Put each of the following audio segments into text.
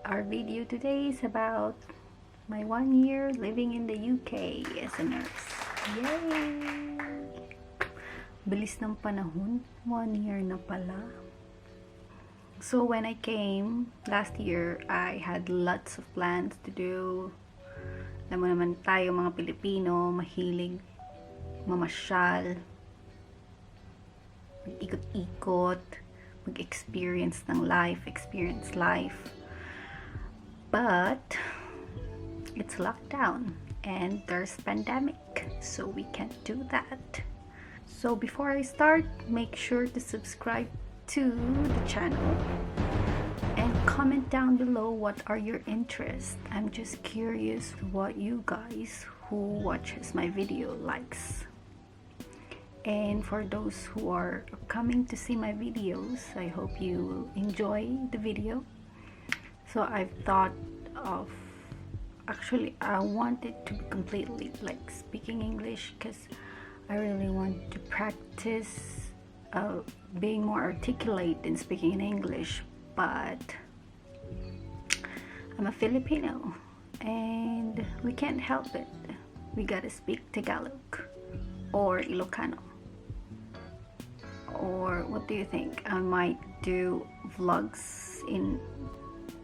Our video today is about my 1 year living in the UK as a nurse. Yay! Bilis ng panahon, 1 year na pala. So when I came last year, I had lots of plans to do. Alam mo naman tayo mga Pilipino, mahilig mamasyal, mag-ikot-ikot, mag-experience life. But it's lockdown and there's pandemic, so we can't do that. So before I start, make sure to subscribe to the channel and comment down below what are your interests. I'm just curious what you guys who watches my video likes. And for those who are coming to see my videos, I hope you will enjoy the video. So I've thought of, actually I want it to be completely like speaking English, because I really want to practice being more articulate in speaking in English. But I'm a Filipino and we can't help it. We gotta speak Tagalog or Ilocano. Or what do you think? I might do vlogs in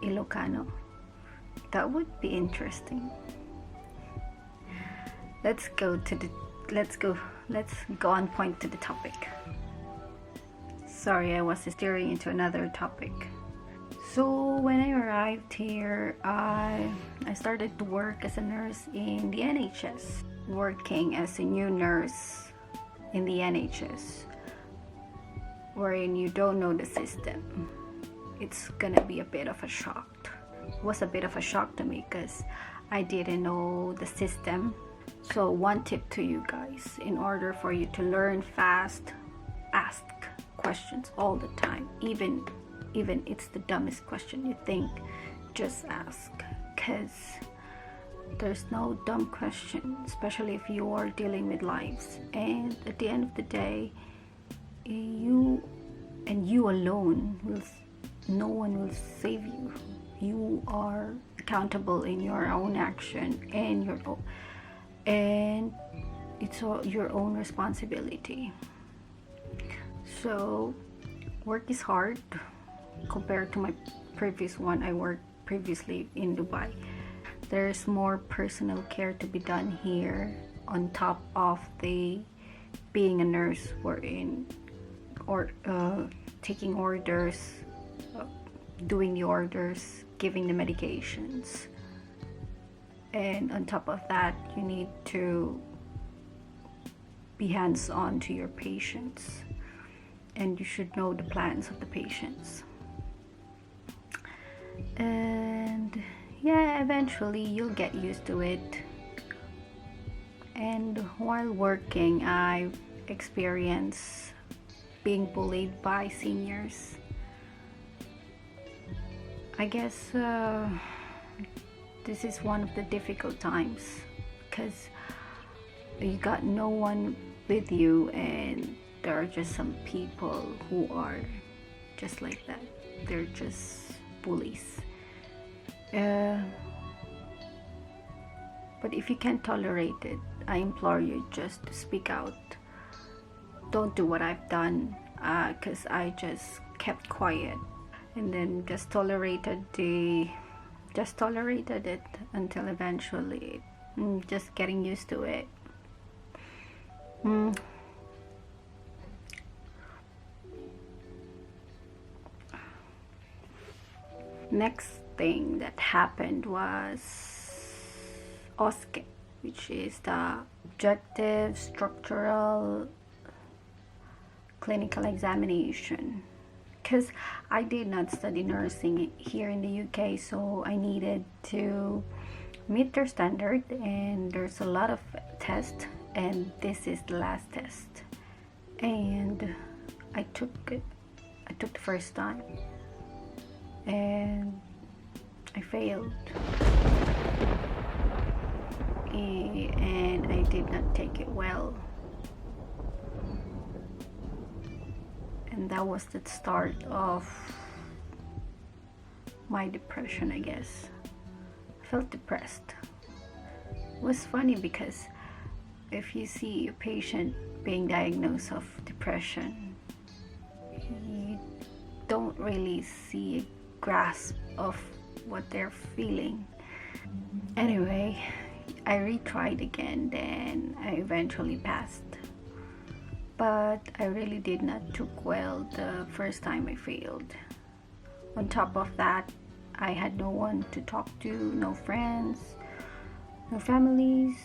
Ilocano. That would be interesting. Let's go on point to the topic. Sorry, I was steering into another topic. So when I arrived here, I started to work as a nurse in the NHS. Working as a new nurse in the NHS, wherein you don't know the system, it's gonna be a bit of a shock. It was a bit of a shock to me because I didn't know the system. So one tip to you guys, in order for you to learn fast, ask questions all the time. Even it's the dumbest question you think, just ask, because there's no dumb question, especially if you are dealing with lives. And at the end of the day, you alone no one will save you. You are accountable in your own action, and it's your own responsibility. So work is hard compared to my previous one. I worked previously in Dubai. There's more personal care to be done here on top of the being a nurse, taking orders, doing the orders, giving the medications. And on top of that, you need to be hands-on to your patients, and you should know the plans of the patients. And yeah, eventually you'll get used to it. And while working, I experienced being bullied by seniors. I guess this is one of the difficult times, because you got no one with you, and there are just some people who are just like that. They're just bullies. But if you can't tolerate it, I implore you just to speak out. Don't do what I've done, because I just kept quiet and then just tolerated it until eventually just getting used to it. Next thing that happened was OSCE, which is the Objective Structural Clinical Examination. Because I did not study nursing here in the UK, so I needed to meet their standard, and there's a lot of tests, and this is the last test. And I took it. I took the first time, and I failed. And I did not take it well. And that was the start of my depression, I guess. I felt depressed. It was funny because if you see a patient being diagnosed of depression, you don't really see a grasp of what they're feeling. Anyway, I retried again, then I eventually passed. But I really did not took well the first time I failed. On top of that, I had no one to talk to, no friends, no families.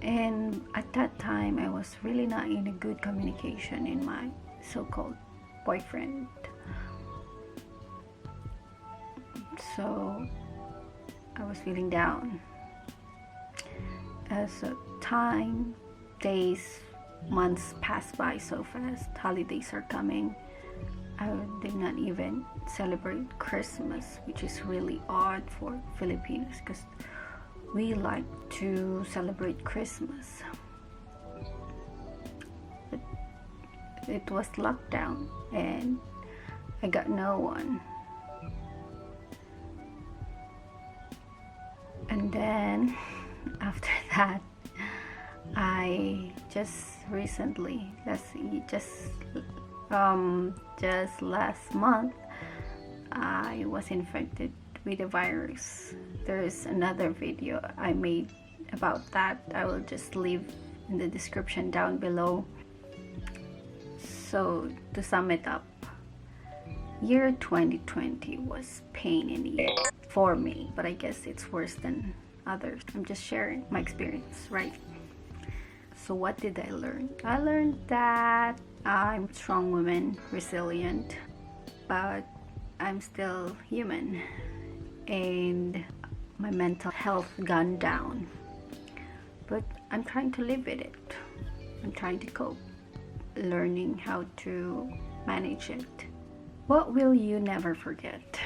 And at that time, I was really not in a good communication in my so-called boyfriend. So I was feeling down. As time, days, months passed by so fast, holidays are coming. I did not even celebrate Christmas, which is really odd for Filipinos because we like to celebrate Christmas. But it was lockdown and I got no one. And then after that, I just recently, just last month, I was infected with a virus. There is another video I made about that. I will just leave in the description down below. So to sum it up, year 2020 was pain in the year for me, but I guess it's worse than others. I'm just sharing my experience, right? So what did I learn? I learned that I'm a strong woman, resilient, but I'm still human and my mental health gone down. But I'm trying to live with it. I'm trying to cope, learning how to manage it. What will you never forget?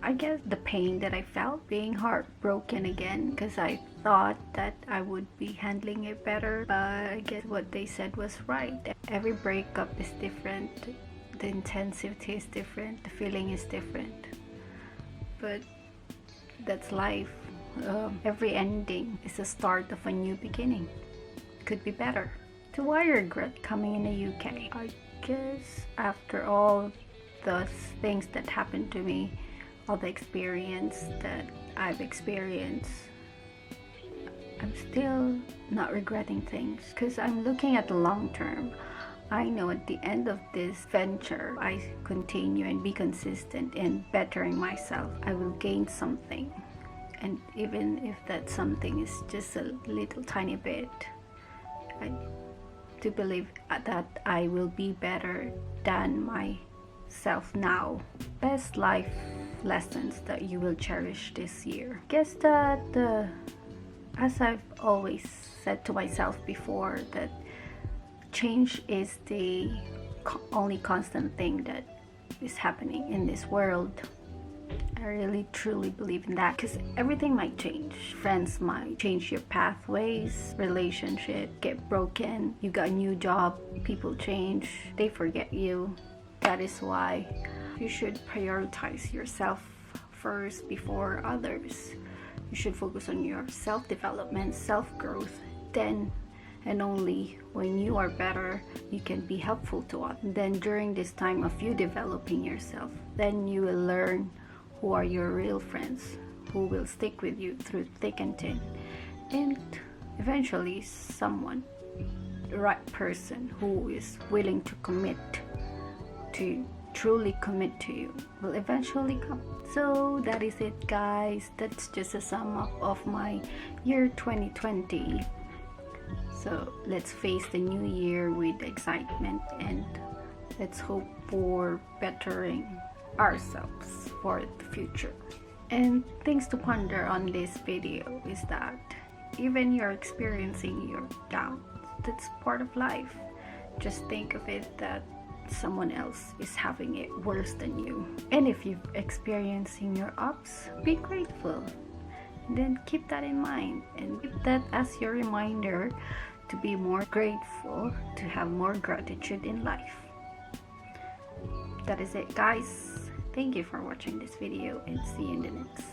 I guess the pain that I felt being heartbroken again, because I thought that I would be handling it better, but I guess what they said was right. Every breakup is different, the intensity is different, the feeling is different, but that's life. Every ending is the start of a new beginning. Could be better. Do I regret coming in the UK? I guess after all the things that happened to me, all the experience that I've experienced, I'm still not regretting things because I'm looking at the long term. I know at the end of this venture, I continue and be consistent in bettering myself, I will gain something. And even if that something is just a little tiny bit, I do believe that I will be better than myself now. Best life lessons that you will cherish this year. Guess that as I've always said to myself before, that change is the only constant thing that is happening in this world. I really truly believe in that because everything might change. Friends might change your pathways, relationship get broken, you got a new job, people change, they forget you. That is why you should prioritize yourself first before others. You should focus on your self-development, self-growth. Then and only when you are better, you can be helpful to others. Then during this time of you developing yourself, then you will learn who are your real friends, who will stick with you through thick and thin. And eventually someone, the right person who is willing to commit to truly commit to you will eventually come. So that is it, guys. That's just a sum up of my year 2020. So let's face the new year with excitement and let's hope for bettering ourselves for the future. And things to ponder on this video is that even you're experiencing your downs, that's part of life. Just think of it that someone else is having it worse than you. And if you're experiencing your ups, be grateful. Then keep that in mind and keep that as your reminder to be more grateful, to have more gratitude in life. That is it, guys. Thank you for watching this video and see you in the next.